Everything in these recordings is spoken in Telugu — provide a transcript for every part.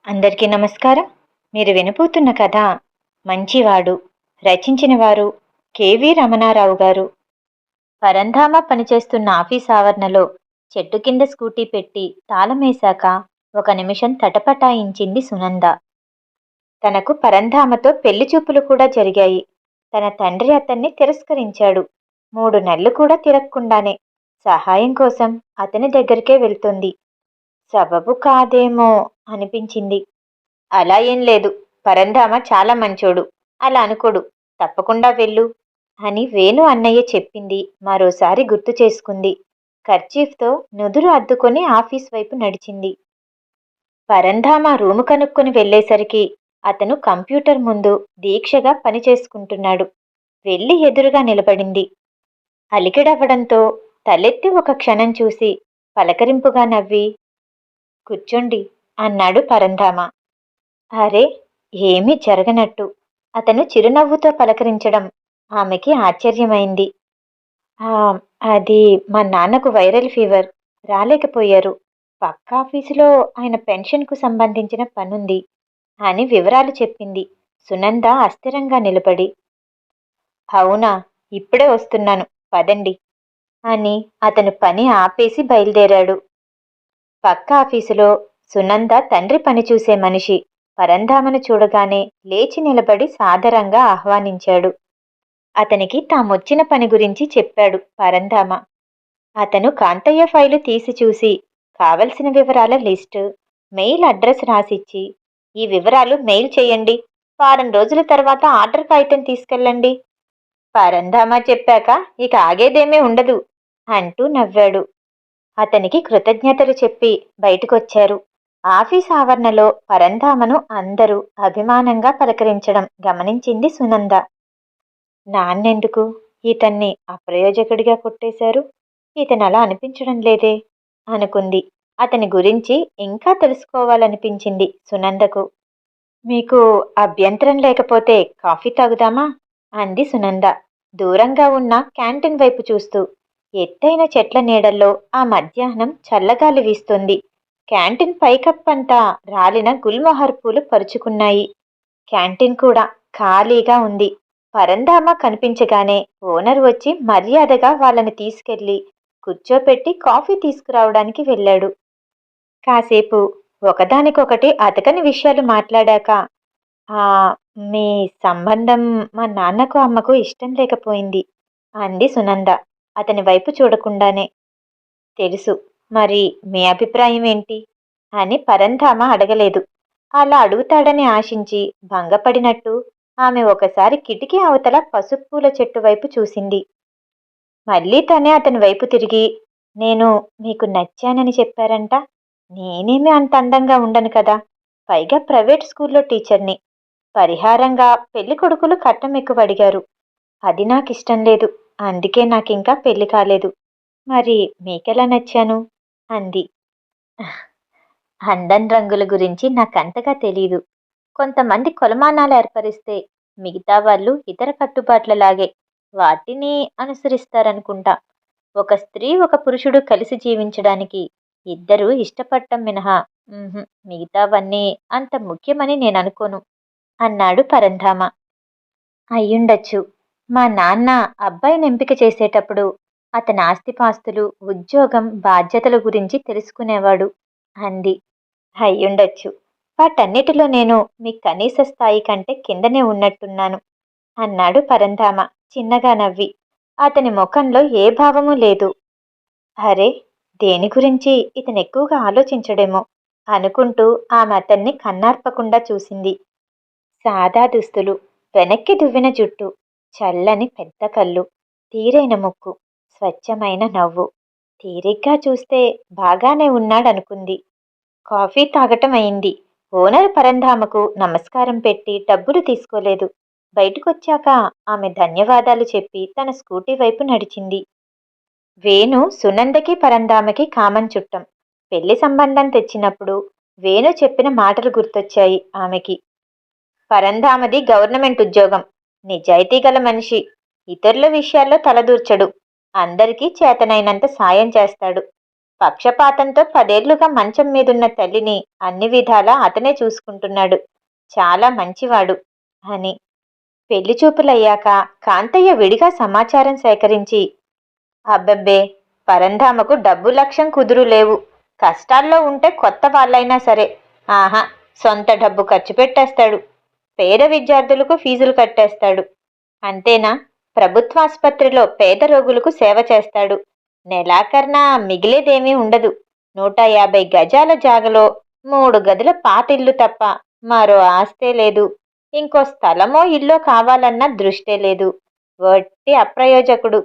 అందరికీ నమస్కారం. మీరు వినబోతున్న కథ 'మంచివాడు'. రచించిన వారు కెవి రమణారావు గారు. పరంధామ పనిచేస్తున్న ఆఫీస్ ఆవరణలో చెట్టు కింద స్కూటీ పెట్టి తాళమేశాక ఒక నిమిషం తటపటాయించింది సునంద. తనకు పరంధామతో పెళ్లి చూపులు కూడా జరిగాయి. తన తండ్రి అతన్ని తిరస్కరించాడు. 3 నెలలు కూడా తిరగకుండానే సహాయం కోసం అతని దగ్గరికే వెళ్తుంది. సబబు కాదేమో అనిపించింది. అలా ఏం లేదు. పరంధామ చాలా మంచోడు. అలా అనుకోడు. తప్పకుండా వెళ్ళు అని వేణు అన్నయ్య చెప్పింది మరోసారి గుర్తు చేసుకుంది. కర్చీఫ్తో నుదురు అద్దుకొని ఆఫీస్ వైపు నడిచింది. పరంధామ రూము కనుక్కొని వెళ్ళేసరికి అతను కంప్యూటర్ ముందు దీక్షగా పనిచేసుకుంటున్నాడు. వెళ్ళి ఎదురుగా నిలబడింది. అలికిడవ్వడంతో తలెత్తి ఒక క్షణం చూసి పలకరింపుగా నవ్వి, కూర్చోండి అన్నాడు పరంధామ. అరే, ఏమీ జరగనట్టు అతను చిరునవ్వుతో పలకరించడం ఆమెకి ఆశ్చర్యమైంది. "ఆ, అది మా నాన్నకు వైరల్ ఫీవర్, రాలేకపోయారు. పక్క ఆఫీసులో ఆయన పెన్షన్కు సంబంధించిన పనుంది" అని వివరాలు చెప్పింది సునంద అస్థిరంగా నిలబడి. అవునా, ఇప్పుడే వస్తున్నాను, పదండి అని అతను పని ఆపేసి బయలుదేరాడు. పక్క ఆఫీసులో సునంద తండ్రి పని చూసే మనిషి పరంధామను చూడగానే లేచి నిలబడి సాదరంగా ఆహ్వానించాడు. అతనికి తామొచ్చిన పని గురించి చెప్పాడు పరంధామ. అతను కాంతయ్య ఫైలు తీసి చూసి కావలసిన వివరాల లిస్టు, మెయిల్ అడ్రస్ రాసిచ్చి, ఈ వివరాలు మెయిల్ చేయండి, వారం రోజుల తర్వాత ఆర్డర్ కాగితం తీసుకెళ్ళండి. పరంధామ చెప్పాక ఇక ఆగేదేమీ ఉండదు అంటూ నవ్వాడు. అతనికి కృతజ్ఞతలు చెప్పి బయటకొచ్చారు. ఆఫీస్ ఆవరణలో పరంధామను అందరూ అభిమానంగా పలకరించడం గమనించింది సునంద. నాన్నెందుకు ఇతన్ని అప్రయోజకుడిగా కొట్టేశారు? ఇతను అలా అనిపించడం లేదే అనుకుంది. అతని గురించి ఇంకా తెలుసుకోవాలనిపించింది సునందకు. మీకు అభ్యంతరం లేకపోతే కాఫీ తాగుదామా అంది సునంద దూరంగా ఉన్న క్యాంటీన్ వైపు చూస్తూ. ఎత్తైన చెట్ల నీడల్లో ఆ మధ్యాహ్నం చల్లగాలి వీస్తుంది. క్యాంటీన్ పైకప్పంతా రాలిన గుల్మొహర్ పూలు పరుచుకున్నాయి. క్యాంటీన్ కూడా ఖాళీగా ఉంది. పరంధామ కనిపించగానే ఓనర్ వచ్చి మర్యాదగా వాళ్ళని తీసుకెళ్లి కూర్చోపెట్టి కాఫీ తీసుకురావడానికి వెళ్ళాడు. కాసేపు ఒకదానికొకటి అతకని విషయాలు మాట్లాడాక, ఆ మీ సంబంధం మా నాన్నకు అమ్మకు ఇష్టం లేకపోయింది అంది సునంద అతని వైపు చూడకుండానే. తెలుసు, మరి మీ అభిప్రాయం ఏంటి అని పరంధామ అడగలేదు. అలా అడుగుతాడని ఆశించి భంగపడినట్టు ఆమె ఒకసారి కిటికీ అవతల పసుపు పూల చెట్టు వైపు చూసింది. మళ్ళీ తనే అతని వైపు తిరిగి, నేను మీకు నచ్చానని చెప్పారంట. నేనేమి అంత అందంగా ఉండను కదా, పైగా ప్రైవేట్ స్కూల్లో టీచర్ని. పరిహారంగా పెళ్లి కొడుకులు కట్నం ఎక్కువ అడిగారు. అది నాకిష్టం లేదు. అందుకే నాకింకా పెళ్లి కాలేదు. మరి మీకెలా నచ్చాను అంది. అందం రంగుల గురించి నాకంతగా తెలీదు. కొంతమంది కొలమానాలు ఏర్పరిస్తే మిగతా వాళ్ళు ఇతర కట్టుబాట్లలాగే వాటిని అనుసరిస్తారనుకుంటా. ఒక స్త్రీ ఒక పురుషుడు కలిసి జీవించడానికి ఇద్దరూ ఇష్టపడటం మినహా మిగతావన్నీ అంత ముఖ్యమని నేననుకోను అన్నాడు పరంధామ. అయ్యుండొచ్చు. మా నాన్న అబ్బాయిని ఎంపిక చేసేటప్పుడు అతని ఆస్తిపాస్తులు, ఉద్యోగం, బాధ్యతల గురించి తెలుసుకునేవాడు అంది. అయ్యుండొచ్చు. వాటన్నిటిలో నేను మీ కనీస స్థాయి కంటే కిందనే ఉన్నట్టున్నాను అన్నాడు పరంధామ చిన్నగా నవ్వి. అతని ముఖంలో ఏ భావమూ లేదు. అరే, దేని గురించి ఇతను ఎక్కువగా ఆలోచించడేమో అనుకుంటూ ఆమె అతన్ని కన్నార్పకుండా చూసింది. సాదా దుస్తులు, వెనక్కి దువ్విన జుట్టు, చల్లని పెద్ద కళ్ళు, తీరైన ముక్కు, స్వచ్ఛమైన నవ్వు. తీరిగ్గా చూస్తే బాగానే ఉన్నాడనుకుంది. కాఫీ తాగటం అయింది. ఓనర్ పరంధామకు నమస్కారం పెట్టి డబ్బులు తీసుకోలేదు. బయటకొచ్చాక ఆమె ధన్యవాదాలు చెప్పి తన స్కూటీ వైపు నడిచింది. వేణు సునందకి పరంధామకి కామన్ చుట్టం. పెళ్లి సంబంధం తెచ్చినప్పుడు వేణు చెప్పిన మాటలు గుర్తొచ్చాయి ఆమెకి. పరంధామది గవర్నమెంట్ ఉద్యోగం. నిజాయితీ గల మనిషి. ఇతరుల విషయాల్లో తలదూర్చడు. అందరికీ చేతనైనంత సాయం చేస్తాడు. పక్షపాతంతో 10 ఏళ్లుగా మంచం మీదున్న తల్లిని అన్ని విధాలా అతనే చూసుకుంటున్నాడు. చాలా మంచివాడు అని. పెళ్లి చూపులయ్యాక కాంతయ్య విడిగా సమాచారం సేకరించి, అబ్బబ్బే, పరంధామకు డబ్బు లక్ష్యం కుదురు లేవు. కష్టాల్లో ఉంటే కొత్త వాళ్ళైనా సరే, ఆహా, సొంత డబ్బు ఖర్చు పెట్టేస్తాడు. పేద విద్యార్థులకు ఫీజులు కట్టేస్తాడు. అంతేనా, ప్రభుత్వాసుపత్రిలో పేద రోగులకు సేవ చేస్తాడు. నెలాఖర్న మిగిలేదేమీ ఉండదు. 150 గజాల జాగలో 3 గదుల పాతిల్లు తప్ప మరో ఆస్తే లేదు. ఇంకో స్థలమో ఇల్లో కావాలన్న దృష్టే లేదు. వట్టి అప్రయోజకుడు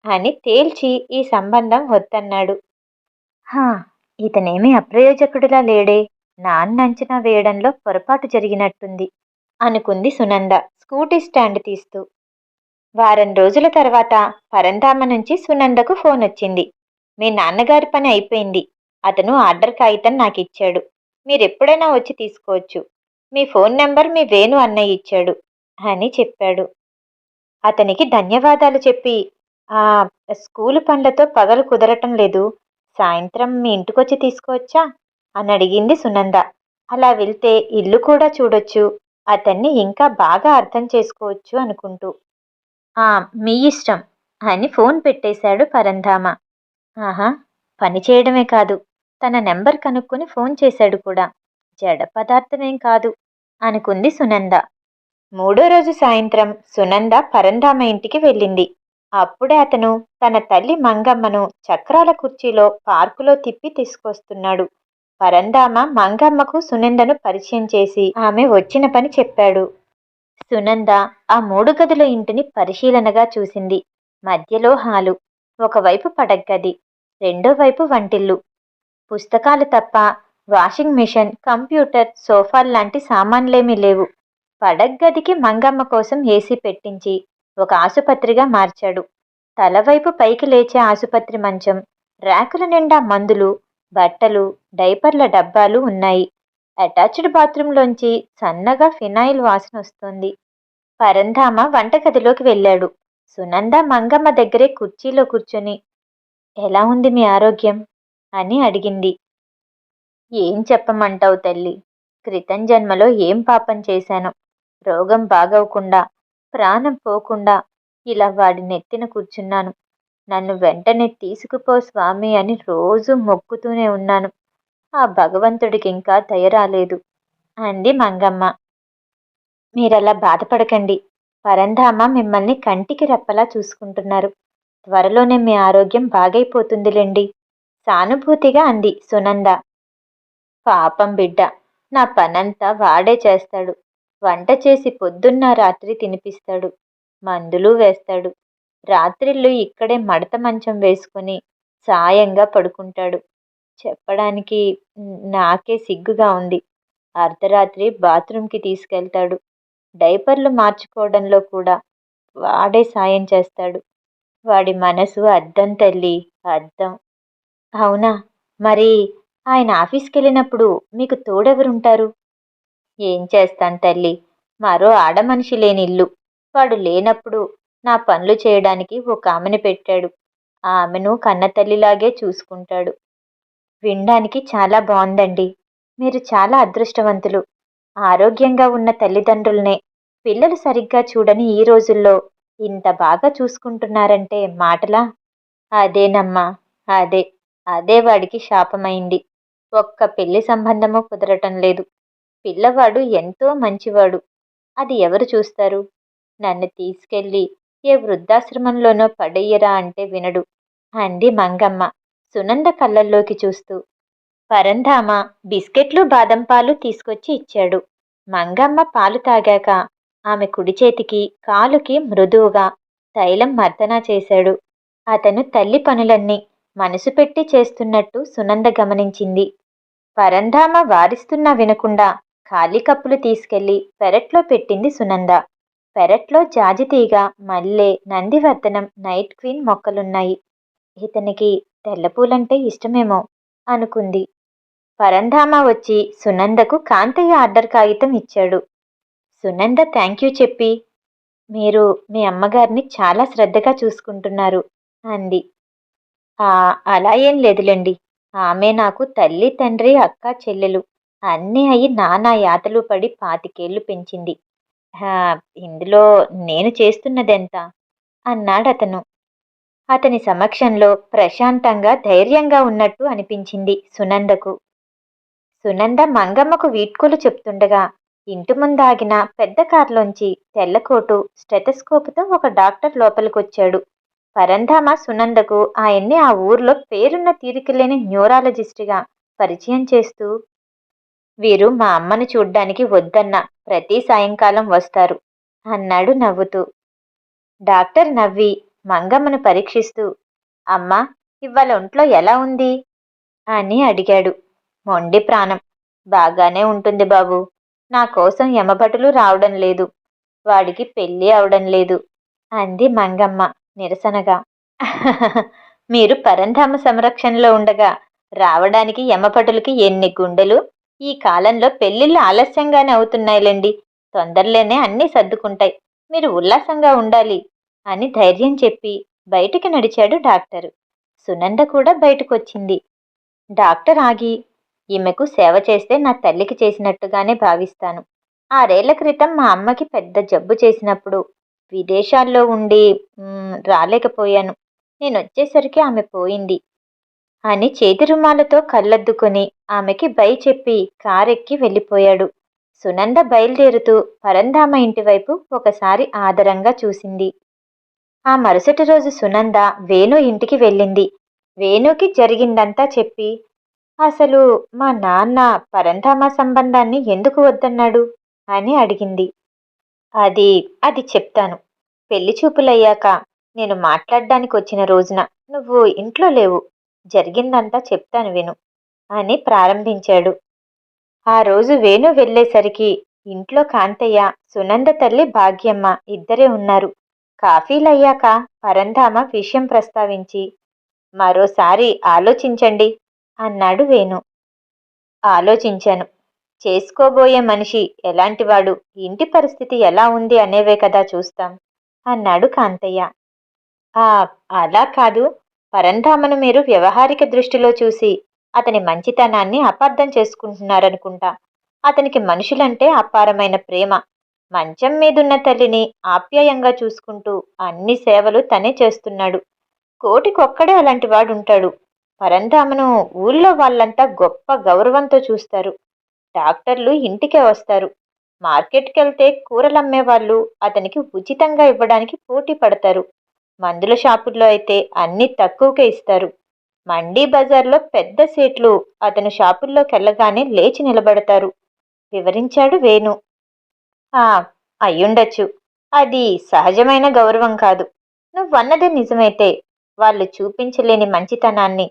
అని తేల్చి ఈ సంబంధం వద్దన్నాడు. హా, ఇతనేమీ అప్రయోజకుడిలా లేడే. నాన్నంచనా వేయడంలో పొరపాటు జరిగినట్టుంది అనుకుంది సునంద స్కూటీ స్టాండ్ తీస్తూ. వారం రోజుల తర్వాత పరంధామ నుంచి సునందకు ఫోన్ వచ్చింది. మీ నాన్నగారి పని అయిపోయింది. అతను ఆర్డర్ కాగితం నాకిచ్చాడు. మీరెప్పుడైనా వచ్చి తీసుకోవచ్చు. మీ ఫోన్ నెంబర్ మీ వేణు అన్నయ్య ఇచ్చాడు అని చెప్పాడు. అతనికి ధన్యవాదాలు చెప్పి, ఆ స్కూలు పనులతో పగలు కుదరటం లేదు. సాయంత్రం మీ ఇంటికొచ్చి తీసుకోవచ్చా అని అడిగింది సునంద. అలా వెళ్తే ఇల్లు కూడా చూడొచ్చు, అతన్ని ఇంకా బాగా అర్థం చేసుకోవచ్చు అనుకుంటూ. మీ ఇష్టం అని ఫోన్ పెట్టేశాడు పరంధామ. ఆహా, పని చేయడమే కాదు, తన నెంబర్ కనుక్కొని ఫోన్ చేశాడు కూడా. జడ పదార్థమేం కాదు అనుకుంది సునంద. 3వ రోజు సాయంత్రం సునంద పరంధామ ఇంటికి వెళ్ళింది. అప్పుడే అతను తన తల్లి మంగమ్మను చక్రాల కుర్చీలో పార్కులో తిప్పి తీసుకొస్తున్నాడు. పరంధామ మంగమ్మకు సునందను పరిచయం చేసి ఆమె వచ్చిన పని చెప్పాడు. సునంద ఆ 3 గదుల ఇంటిని పరిశీలనగా చూసింది. మధ్యలో హాలు, ఒకవైపు పడగ్గది, రెండో వైపు వంటిల్లు. పుస్తకాలు తప్ప వాషింగ్ మిషన్, కంప్యూటర్, సోఫాల్లాంటి సామాన్లేమీ లేవు. పడగ్గదికి మంగమ్మ కోసం ఏసీ పెట్టించి ఒక ఆసుపత్రిగా మార్చాడు. తలవైపు పైకి లేచే ఆసుపత్రి మంచం, ర్యాకుల నిండా మందులు, బట్టలు, డైపర్ల డబ్బాలు ఉన్నాయి. అటాచ్డ్ బాత్రూంలోంచి సన్నగా ఫినాయిల్ వాసన వస్తోంది. పరంధామ వంటగదిలోకి వెళ్ళాడు. సునంద మంగమ్మ దగ్గరే కుర్చీలో కూర్చొని, ఎలా ఉంది మీ ఆరోగ్యం అని అడిగింది. ఏం చెప్పమంటావు తల్లి, క్రితం జన్మలో ఏం పాపం చేశాను. రోగం బాగవకుండా, ప్రాణం పోకుండా ఇలా వాడి నెత్తిన కూర్చున్నాను. నన్ను వెంటనే తీసుకుపో స్వామి అని రోజు మొక్కుతూనే ఉన్నాను. ఆ భగవంతుడికి ఇంకా దయ రాలేదు అంది మంగమ్మ. మీరలా బాధపడకండి. పరంధామ మిమ్మల్ని కంటికి రెప్పలా చూసుకుంటున్నారు. త్వరలోనే మీ ఆరోగ్యం బాగైపోతుందిలేండి సానుభూతిగా అంది సునంద. పాపం బిడ్డ, నా పనంతా వాడే చేస్తాడు. వంట చేసి పొద్దున్న రాత్రి తినిపిస్తాడు, మందులు వేస్తాడు. రాత్రిళ్ళు ఇక్కడే మడత మంచం వేసుకుని సాయంగా పడుకుంటాడు. చెప్పడానికి నాకే సిగ్గుగా ఉంది. అర్ధరాత్రి బాత్రూంకి తీసుకెళ్తాడు. డైపర్లు మార్చుకోవడంలో కూడా వాడే సాయం చేస్తాడు. వాడి మనసు అద్దం తల్లి, అద్దం. అవునా, మరి ఆయన ఆఫీస్కెళ్ళినప్పుడు మీకు తోడెవరుంటారు? ఏం చేస్తాను తల్లి, మరో ఆడమనిషి లేని ఇల్లు. వాడు లేనప్పుడు నా పనులు చేయడానికి ఒక ఆమెను పెట్టాడు. ఆమెను కన్నతల్లిలాగే చూసుకుంటాడు. వినడానికి చాలా బాగుందండి. మీరు చాలా అదృష్టవంతులు. ఆరోగ్యంగా ఉన్న తల్లిదండ్రులనే పిల్లలు సరిగ్గా చూడని ఈ రోజుల్లో ఇంత బాగా చూసుకుంటున్నారంటే మాటలా? అదేనమ్మా, అదే అదే వాడికి శాపమైంది. ఒక్క పెళ్లి సంబంధము కుదరటం లేదు. పిల్లవాడు ఎంతో మంచివాడు. అది ఎవరు చూస్తారు? నన్ను తీసుకెళ్ళి ఏ వృద్ధాశ్రమంలోనో పడెయ్యరా అంటే వినడు అంది మంగమ్మ సునంద కళ్ళల్లోకి చూస్తూ. పరంధామ బిస్కెట్లు బాదం పాలు తీసుకొచ్చి ఇచ్చాడు. మంగమ్మ పాలు తాగాక ఆమె కుడి చేతికి కాలుకి మృదువుగా తైలం మర్దనా చేశాడు. అతను తల్లి పనులన్నీ మనసు పెట్టి చేస్తున్నట్టు సునంద గమనించింది. పరంధామ వారిస్తున్నా వినకుండా ఖాళీ కప్పులు తీసుకెళ్లి పెరట్లో పెట్టింది సునంద. పెరట్లో జాజితీగ, మల్లె, నందివర్ధనం, నైట్ క్వీన్ మొక్కలున్నాయి. ఇతనికి తెల్లపూలంటే ఇష్టమేమో అనుకుంది. పరంధామ వచ్చి సునందకు కాంతయ్య ఆర్డర్ కాగితం ఇచ్చాడు. సునంద థ్యాంక్ యూ చెప్పి, మీరు మీ అమ్మగారిని చాలా శ్రద్ధగా చూసుకుంటున్నారు అంది. అలా ఏం లేదులేండి. ఆమె నాకు తల్లి, తండ్రి, అక్క, చెల్లెలు అన్నీ అయి నానా యాతలు పడి 25 పెంచింది. హా! ఇందులో నేను చేస్తున్నదెంత? అన్నాడతను. అతని సమక్షంలో ప్రశాంతంగా, ధైర్యంగా ఉన్నట్టు అనిపించింది సునందకు. సునంద మంగమ్మకు వీడ్కోలు చెప్తుండగా ఇంటి ముందాగిన పెద్ద కారులోంచి తెల్లకోటు, స్టెతస్కోపుతో ఒక డాక్టర్ లోపలికొచ్చాడు. పరంధామ సునందకు ఆయన్ని ఆ ఊర్లో పేరున్న తీరికలేని న్యూరాలజిస్టుగా పరిచయం చేస్తూ, వీరు మా అమ్మను చూడ్డానికి వద్దన్న ప్రతి సాయంకాలం వస్తారు అన్నాడు నవ్వుతూ. డాక్టర్ నవ్వి మంగమ్మను పరీక్షిస్తూ, అమ్మా, ఇవాళ ఒంట్లో ఎలా ఉంది అని అడిగాడు. మొండి ప్రాణం. బాగానే ఉంటుంది బాబూ. నా కోసం యమభటులు రావడం లేదు. వాడికి పెళ్ళి అవడం లేదు అంది మంగమ్మ నిరసనగా. మీరు పరంధామ సంరక్షణలో ఉండగా రావడానికి యమభటులకి ఎన్ని గుండెలు? ఈ కాలంలో పెళ్ళిళ్ళు ఆలస్యంగానే అవుతున్నాయిలేండి. తొందరలోనే అన్నీ సర్దుకుంటాయి. మీరు ఉల్లాసంగా ఉండాలి అని ధైర్యం చెప్పి బయటికి నడిచాడు డాక్టరు. సునంద కూడా బయటకొచ్చింది. డాక్టర్ ఆగి, ఈమెకు సేవ చేస్తే నా తల్లికి చేసినట్టుగానే భావిస్తాను. 6 ఏళ్ల క్రితం మా అమ్మకి పెద్ద జబ్బు చేసినప్పుడు విదేశాల్లో ఉండి రాలేకపోయాను. నేనొచ్చేసరికి ఆమె పోయింది అని చేతి రుమాలతో కళ్ళద్దుకొని ఆమెకి బై చెప్పి కారెక్కి వెళ్ళిపోయాడు. సునంద బయలుదేరుతూ పరంధామ ఇంటివైపు ఒకసారి ఆదరంగా చూసింది. ఆ మరుసటి రోజు సునంద వేణు ఇంటికి వెళ్ళింది. వేణుకి జరిగిందంతా చెప్పి, అసలు మా నాన్న పరంధామ సంబంధాన్ని ఎందుకు వద్దన్నాడు అని అడిగింది. అది అది చెప్తాను. పెళ్లి చూపులయ్యాక నేను మాట్లాడ్డానికి వచ్చిన రోజున నువ్వు ఇంట్లో లేవు. జరిగిందంతా చెప్తాను విను అని ప్రారంభించాడు. ఆ రోజు వేణు వెళ్ళేసరికి ఇంట్లో కాంతయ్య, సునంద తల్లి భాగ్యమ్మ ఇద్దరే ఉన్నారు. కాఫీలయ్యాక పరంధామ విషయం ప్రస్తావించి, మరోసారి ఆలోచించండి అన్నాడు వేణు. ఆలోచించాను. చేసుకోబోయే మనిషి ఎలాంటివాడు, ఇంటి పరిస్థితి ఎలా ఉంది అనేవే కదా చూస్తాం అన్నాడు కాంతయ్య. ఆ అలా కాదు, పరంధామను మీరు వ్యవహారిక దృష్టిలో చూసి అతని మంచితనాన్ని అపార్థం చేసుకుంటున్నారనుకుంటా. అతనికి మనుషులంటే అపారమైన ప్రేమ. మంచం మీదున్న తల్లిని ఆప్యాయంగా చూసుకుంటూ అన్ని సేవలు తనే చేస్తున్నాడు. కోటికొక్కడే అలాంటి వాడుంటాడు. పరంధామను ఊళ్ళో వాళ్ళంతా గొప్ప గౌరవంతో చూస్తారు. డాక్టర్లు ఇంటికే వస్తారు. మార్కెట్కెళ్తే కూరలమ్మేవాళ్ళు అతనికి ఉచితంగా ఇవ్వడానికి పోటీ పడతారు. మందుల షాపుల్లో అయితే అన్ని తక్కువకే ఇస్తారు. మండీ బజార్లో పెద్ద సీట్లు అతను షాపుల్లోకెళ్ళగానే లేచి నిలబడతారు వివరించాడు వేణు. ఆ అయ్యుండొచ్చు. అది సహజమైన గౌరవం కాదు. నువ్వన్నదే నిజమైతే వాళ్ళు చూపించలేని మంచితనాన్ని,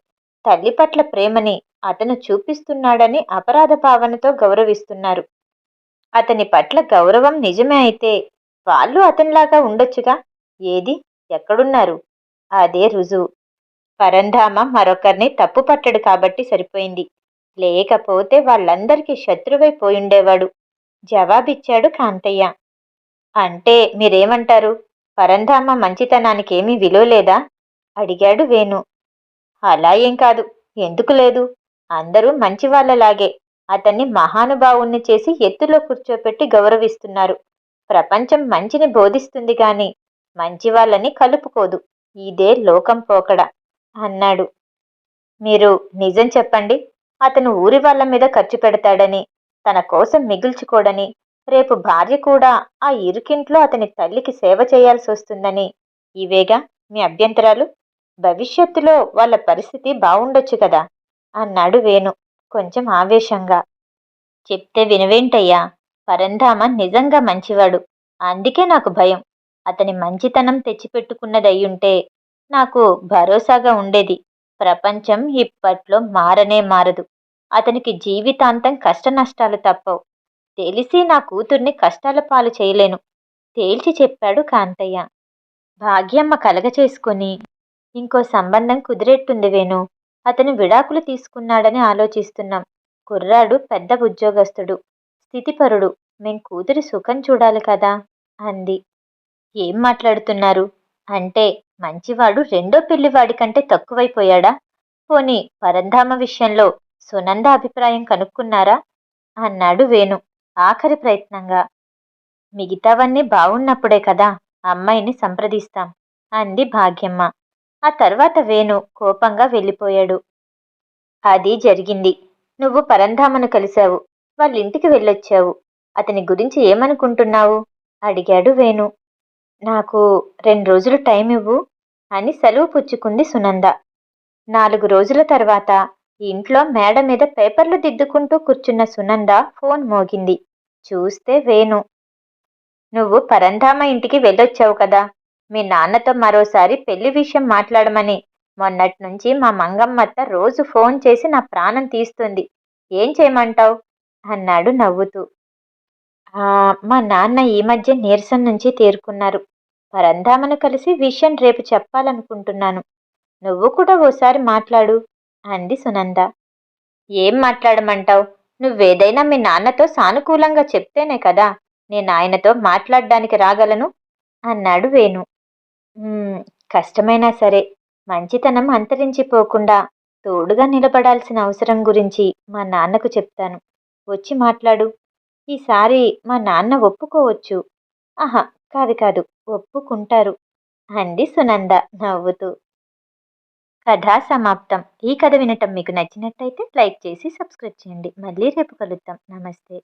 తల్లి పట్ల ప్రేమని అతను చూపిస్తున్నాడని అపరాధ భావనతో గౌరవిస్తున్నారు. అతని పట్ల గౌరవం నిజమే అయితే వాళ్ళు అతనిలాగా ఉండొచ్చుగా. ఏది, ఎక్కడున్నారు? అదే రుజువు. పరంధామ మరొకరిని తప్పు పట్టడు కాబట్టి సరిపోయింది. లేకపోతే వాళ్ళందరికీ శత్రువై పోయుండేవాడు జవాబిచ్చాడు కాంతయ్య. అంటే మీరేమంటారు? పరంధామ మంచితనానికేమీ విలువ లేదా అడిగాడు వేణు. అలా ఏం కాదు. ఎందుకు లేదు? అందరూ మంచివాళ్లలాగే అతన్ని మహానుభావుణ్ణి చేసి ఎత్తులో కూర్చోపెట్టి గౌరవిస్తున్నారు. ప్రపంచం మంచిని బోధిస్తుంది గాని మంచివాళ్ళని కలుపుకోదు. ఇదే లోకం పోకడ అన్నాడు. మీరు నిజం చెప్పండి. అతను ఊరి వాళ్ళ మీద ఖర్చు పెడతాడని, తన కోసం మిగుల్చుకోడని, రేపు భార్య కూడా ఆ ఇరుకింట్లో అతని తల్లికి సేవ చేయాల్సి వస్తుందని, ఇవేగా మీ అభ్యంతరాలు? భవిష్యత్తులో వాళ్ళ పరిస్థితి బావుండొచ్చు కదా అన్నాడు వేణు కొంచెం ఆవేశంగా. చెప్తే వినవేంటయ్యా? పరంధామ నిజంగా మంచివాడు. అందుకే నాకు భయం. అతని మంచితనం తెచ్చిపెట్టుకున్నదయ్యుంటే నాకు భరోసాగా ఉండేది. ప్రపంచం ఇప్పట్లో మారనే మారదు. అతనికి జీవితాంతం కష్టనష్టాలు తప్పవు. తెలిసి నా కూతుర్ని కష్టాల పాలు చేయలేను తేల్చి చెప్పాడు కాంతయ్య. భాగ్యమ్మ కలగచేసుకుని, ఇంకో సంబంధం కుదిరేట్టుంది వేణు. అతను విడాకులు తీసుకున్నాడని ఆలోచిస్తున్నాం. కుర్రాడు పెద్ద ఉద్యోగస్తుడు, స్థితిపరుడు. మేం కూతురి సుఖం చూడాలి కదా అంది. ఏం మాట్లాడుతున్నారు? అంటే మంచివాడు రెండో పెళ్లివాడి కంటే తక్కువైపోయాడా? పోనీ పరంధామ విషయంలో సునంద అభిప్రాయం కనుక్కున్నారా? అన్నాడు వేణు ఆఖరి ప్రయత్నంగా. మిగతావన్నీ బావున్నప్పుడే కదా అమ్మాయిని సంప్రదిస్తాం అంది భాగ్యమ్మ. ఆ తర్వాత వేణు కోపంగా వెళ్ళిపోయాడు. అది జరిగింది. నువ్వు పరంధామను కలిశావు. వాళ్ళింటికి వెళ్ళొచ్చావు. అతని గురించి ఏమనుకుంటున్నావు? అడిగాడు వేణు. నాకు 2 రోజులు టైం ఇవ్వు అని సెలవు పుచ్చుకుంది సునంద. 4 రోజుల తర్వాత ఇంట్లో మేడ మీద పేపర్లు దిద్దుకుంటూ కూర్చున్న సునంద ఫోన్ మోగింది. చూస్తే వేణు. నువ్వు పరంధామ ఇంటికి వెళ్ళొచ్చావు కదా. మీ నాన్నతో మరోసారి పెళ్లి విషయం మాట్లాడమని మొన్నట్నుంచి మా మంగమ్మత్త రోజు ఫోన్ చేసి నా ప్రాణం తీస్తుంది. ఏం చేయమంటావ్? అన్నాడు నవ్వుతూ. మా నాన్న ఈ మధ్య నీరసం నుంచి తేరుకున్నారు. పరంధామను కలిసి విషయం రేపు చెప్పాలనుకుంటున్నాను. నువ్వు కూడా ఓసారి మాట్లాడు అంది సునంద. ఏం మాట్లాడమంటావ్? నువ్వేదైనా మీ నాన్నతో సానుకూలంగా చెప్తేనే కదా నేను ఆయనతో మాట్లాడ్డానికి రాగలను అన్నాడు వేణు. కష్టమైనా సరే మంచితనం అంతరించిపోకుండా తోడుగా నిలబడాల్సిన అవసరం గురించి మా నాన్నకు చెప్తాను. వచ్చి మాట్లాడు. ఈసారి మా నాన్న ఒప్పుకోవచ్చు. ఆహా, కాదు కాదు, ఒప్పుకుంటారు అంది సునంద నవ్వుతూ. కథ సమాప్తం. ఈ కథ వినటం మీకు నచ్చినట్టయితే లైక్ చేసి సబ్స్క్రైబ్ చేయండి. మళ్ళీ రేపు కలుద్దాం. నమస్తే.